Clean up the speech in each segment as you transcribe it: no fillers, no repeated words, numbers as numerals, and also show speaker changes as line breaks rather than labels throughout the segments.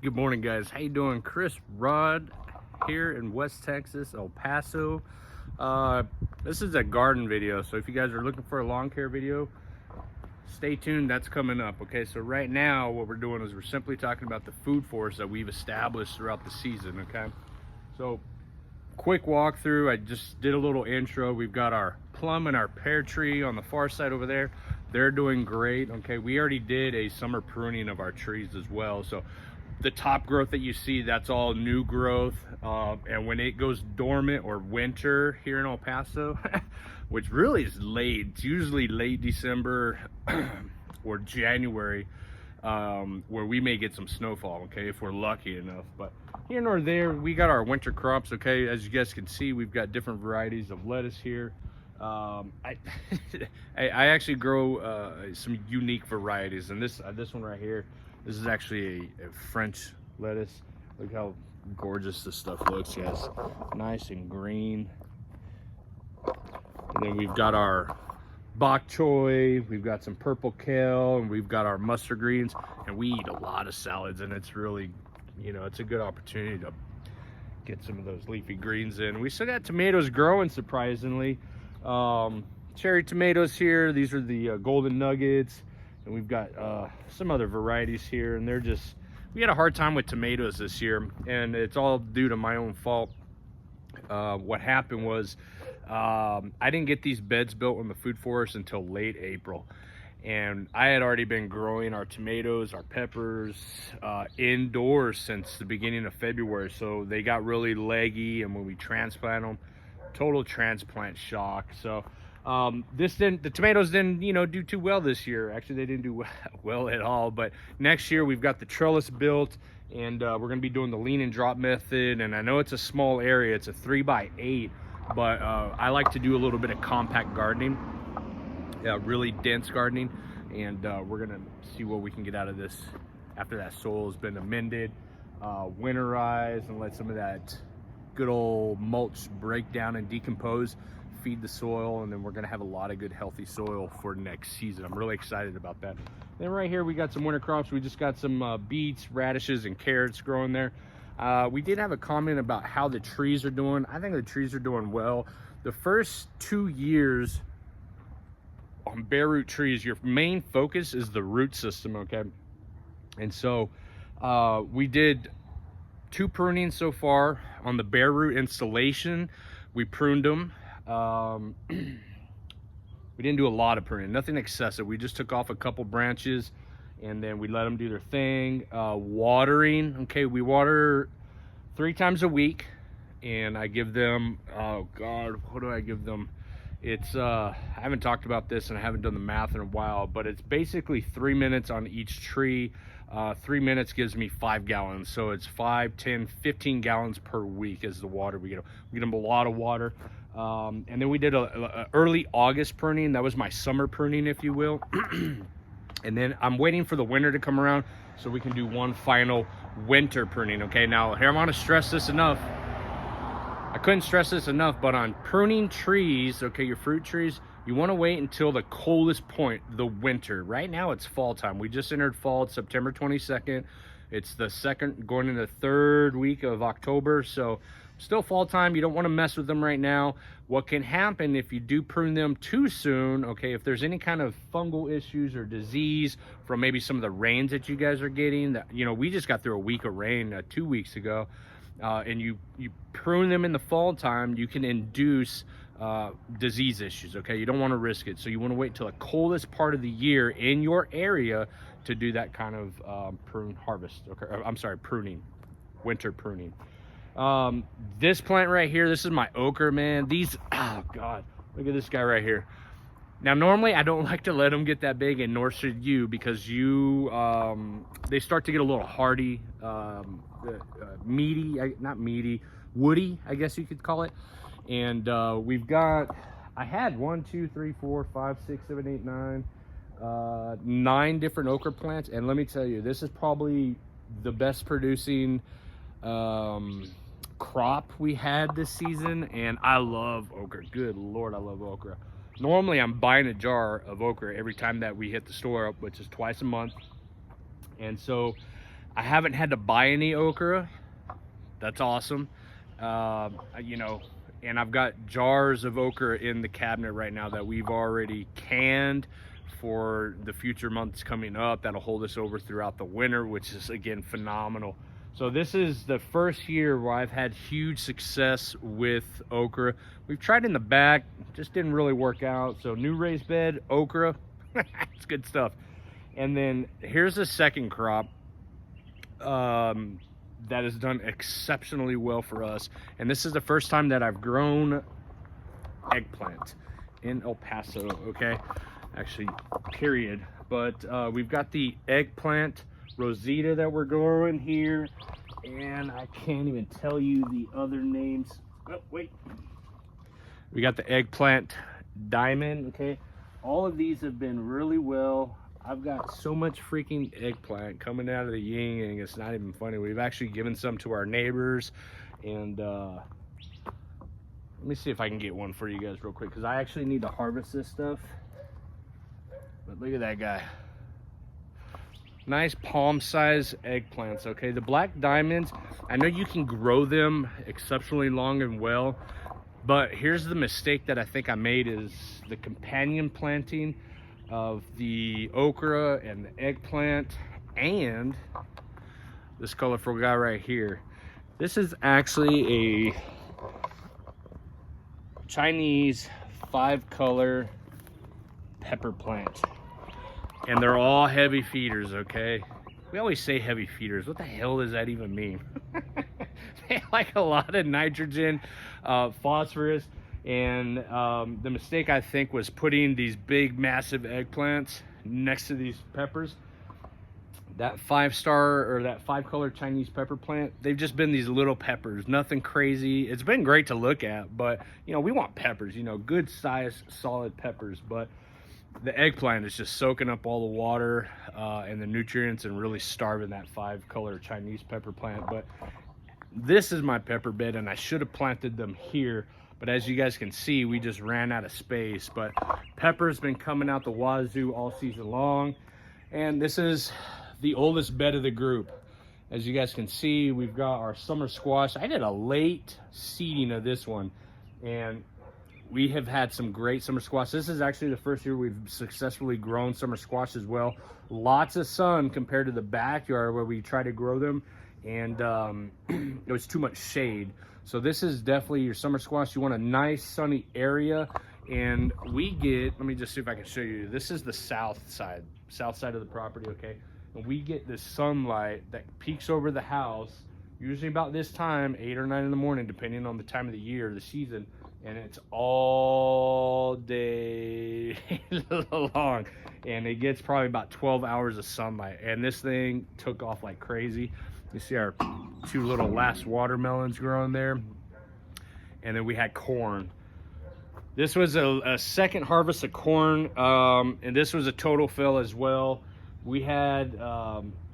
Good morning, guys. How you doing? Chris Rod here in West Texas, El Paso. Uh, this is a garden video, so if you guys are looking for a lawn care video, stay tuned. That's coming up. Okay, so right now what we're doing is we're simply talking about the food forest that we've established throughout the season. Okay, so quick walkthrough. I just did a little intro. We've got our plum and our pear tree on the far side over there. They're doing great. Okay, we already did a summer pruning of our trees as well, so the top growth that you see, that's all new growth, and when it goes dormant or winter here in El Paso, which really is late, it's usually late December or January, where we may get some snowfall, okay, if we're lucky enough. But here nor there, we got our winter crops. Okay, as you guys can see, we've got different varieties of lettuce here. I I actually grow some unique varieties, and this one right here, this is actually a French lettuce. Look how gorgeous this stuff looks. Yes, nice and green. And then we've got our bok choy, we've got some purple kale, and we've got our mustard greens. And we eat a lot of salads, and it's really, it's a good opportunity to get some of those leafy greens in. We still got tomatoes growing, surprisingly. Cherry tomatoes here. These are the golden nuggets. And we've got some other varieties here, and we had a hard time with tomatoes this year, and it's all due to my own fault. What happened was I didn't get these beds built on the food forest until late April, and I had already been growing our tomatoes, our peppers indoors since the beginning of February, so they got really leggy, and when we transplant them, total transplant shock. So the tomatoes didn't, do too well this year. Actually, they didn't do well at all. But next year we've got the trellis built, and we're going to be doing the lean and drop method. And I know it's a small area; it's a 3x8, but I like to do a little bit of compact gardening, really dense gardening. And we're going to see what we can get out of this after that soil has been amended, winterized, and let some of that good old mulch break down and decompose, feed the soil, and then we're gonna have a lot of good healthy soil for next season. I'm really excited about that. Then right here we got some winter crops. We just got some beets, radishes, and carrots growing there. We did have a comment about how the trees are doing. I think the trees are doing well. The first 2 years on bare root trees, your main focus is the root system, okay? And so we did 2 prunings so far on the bare root installation. We pruned them. We didn't do a lot of pruning, nothing excessive. We just took off a couple branches, and then we let them do their thing. Watering, okay, we water 3 times a week, and I give them, oh God, what do I give them? It's I haven't talked about this, and I haven't done the math in a while, but it's basically 3 minutes on each tree. 3 minutes gives me 5 gallons, so it's 5, 10, 15 gallons per week is the water we get. We get them a lot of water. And then we did a early August pruning. That was my summer pruning, if you will. And then I'm waiting for the winter to come around so we can do one final winter pruning. Okay, now here I want to stress this enough. I couldn't stress this enough, but on pruning trees, okay, your fruit trees, you want to wait until the coldest point, the winter. Right now it's fall time. We just entered fall. It's September 22nd. It's the second, going into the 3rd week of October. So still fall time. You don't want to mess with them right now. What can happen if you do prune them too soon, okay, if there's any kind of fungal issues or disease from maybe some of the rains that you guys are getting, that, we just got through a week of rain 2 weeks ago, and you prune them in the fall time, you can induce disease issues. Okay, you don't want to risk it, so you want to wait till the coldest part of the year in your area to do that kind of pruning, winter pruning. This plant right here, this is my okra, man. Oh God, look at this guy right here. Now normally I don't like to let them get that big, and nor should you, because they start to get a little hardy, woody, I guess you could call it. And I had 1, 2, 3, 4, 5, 6, 7, 8, 9, 9 different okra plants, and let me tell you, this is probably the best producing crop we had this season. And I love okra. Good Lord, I love okra. Normally I'm buying a jar of okra every time that we hit the store, which is twice a month. And so I haven't had to buy any okra. That's awesome. You know, and I've got jars of okra in the cabinet right now that we've already canned for the future months coming up. That'll hold us over throughout the winter, which is again phenomenal. So this is the first year where I've had huge success with okra. We've tried in the back, just didn't really work out. So new raised bed, okra, it's good stuff. And then here's the second crop that has done exceptionally well for us. And this is the first time that I've grown eggplant in El Paso, okay? Actually, period. But we've got the eggplant Rosita that we're growing here, and I can't even tell you the other names. Oh, wait. We got the eggplant diamond, okay? All of these have been really well. I've got so much freaking eggplant coming out of the yin yang, it's not even funny. We've actually given some to our neighbors, and let me see if I can get one for you guys real quick, because I actually need to harvest this stuff. But look at that guy. Nice palm-sized eggplants, okay? The black diamonds, I know you can grow them exceptionally long and well, but here's the mistake that I think I made is the companion planting of the okra and the eggplant and this colorful guy right here. This is actually a Chinese 5-color pepper plant. And they're all heavy feeders, okay? We always say heavy feeders. What the hell does that even mean? They like a lot of nitrogen, phosphorus, and the mistake I think was putting these big, massive eggplants next to these peppers. That 5-star or that 5-color Chinese pepper plant, they've just been these little peppers, nothing crazy. It's been great to look at, but you know, we want peppers, you know, good size, solid peppers. But the eggplant is just soaking up all the water and the nutrients and really starving that 5-color Chinese pepper plant. But this is my pepper bed, and I should have planted them here, but as you guys can see, we just ran out of space. But pepper's been coming out the wazoo all season long, and this is the oldest bed of the group. As you guys can see, we've got our summer squash. I did a late seeding of this one, and we have had some great summer squash. This is actually the first year we've successfully grown summer squash as well. Lots of sun compared to the backyard where we try to grow them, and it was too much shade. So this is definitely your summer squash. You want a nice sunny area, and we get, let me just see if I can show you. This is the south side of the property, okay? And we get this sunlight that peeks over the house, usually about this time, 8 or 9 in the morning, depending on the time of the year, the season. And it's all day long, and it gets probably about 12 hours of sunlight, and this thing took off like crazy. You see our 2 little last watermelons growing there, and then we had corn. This was a second harvest of corn, and this was a total fail as well. We had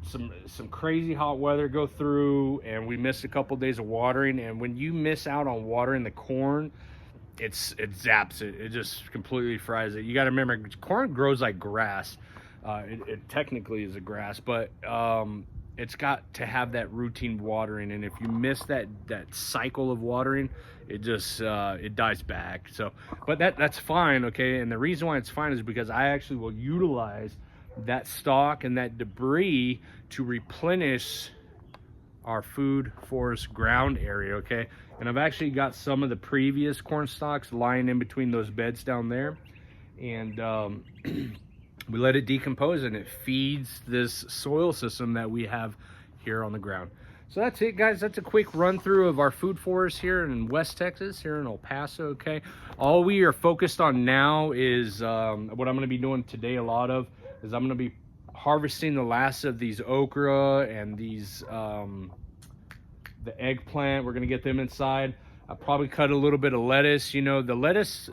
some crazy hot weather go through, and we missed a couple days of watering. And when you miss out on watering the corn, it zaps it. It just completely fries it. You got to remember, corn grows like grass. It technically is a grass, but it's got to have that routine watering. And if you miss that cycle of watering, it just it dies back. So, but that's fine, okay? And the reason why it's fine is because I actually will utilize that stalk and that debris to replenish our food forest ground area, okay? And I've actually got some of the previous corn stalks lying in between those beds down there, and we let it decompose, and it feeds this soil system that we have here on the ground. So that's it, guys. That's a quick run through of our food forest here in West Texas, here in El Paso, okay? All we are focused on now is what I'm going to be doing today a lot of is I'm going to be harvesting the last of these okra and these the eggplant. We're going to get them inside. I'll probably cut a little bit of lettuce. You know, the lettuce,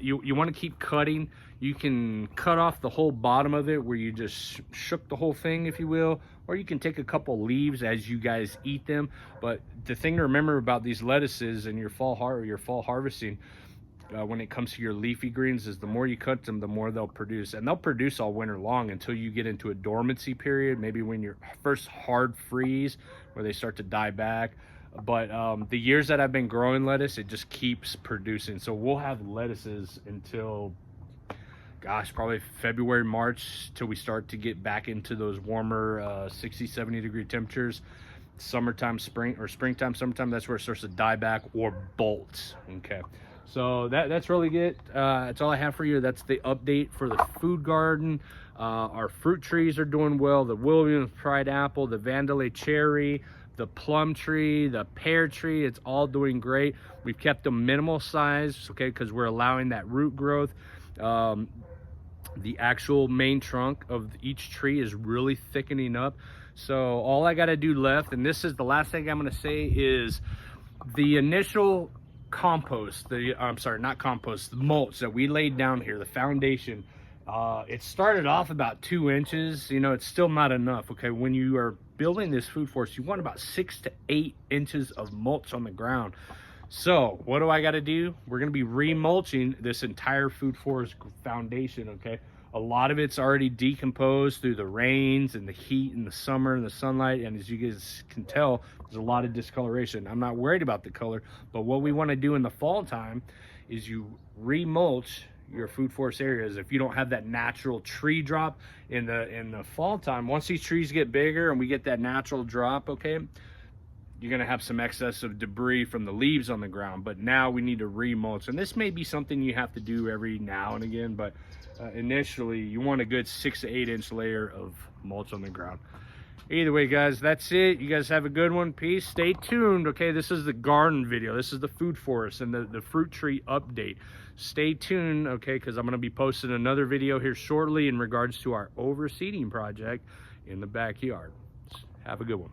you want to keep cutting. You can cut off the whole bottom of it where you just shook the whole thing, if you will, or you can take a couple leaves as you guys eat them. But the thing to remember about these lettuces and your fall harvesting, when it comes to your leafy greens is the more you cut them, the more they'll produce, and they'll produce all winter long until you get into a dormancy period, maybe when your first hard freeze where they start to die back. But the years that I've been growing lettuce, it just keeps producing. So we'll have lettuces until, gosh, probably February, March, till we start to get back into those warmer 60, 70 degree temperatures. Summertime, springtime, summertime, that's where it starts to die back or bolt. Okay, so that's really good. That's all I have for you. That's the update for the food garden. Our fruit trees are doing well. The Williams Pride apple, the Vandalay cherry, the plum tree, the pear tree, it's all doing great. We've kept them minimal size, okay, because we're allowing that root growth. The actual main trunk of each tree is really thickening up. So all I got to do left, and this is the last thing I'm going to say, is the initial compost, I'm sorry, not compost, the mulch that we laid down here, the foundation. It started off about 2 inches. You know, it's still not enough. Okay, when you are building this food forest, you want about 6 to 8 inches of mulch on the ground. So what do I got to do? We're going to be remulching this entire food forest foundation. Okay, a lot of it's already decomposed through the rains and the heat and the summer and the sunlight, and as you guys can tell, there's a lot of discoloration. I'm not worried about the color, but what we want to do in the fall time is you remulch your food forest areas. If you don't have that natural tree drop in the fall time, once these trees get bigger and we get that natural drop, okay, you're going to have some excess of debris from the leaves on the ground. But now we need to remulch, and this may be something you have to do every now and again, but initially you want a good 6 to 8 inch layer of mulch on the ground. Either way, guys, that's it. You guys have a good one. Peace. Stay tuned. Okay, this is the garden video. This is the food forest and the fruit tree update. Stay tuned, okay, because I'm going to be posting another video here shortly in regards to our overseeding project in the backyard. Have a good one.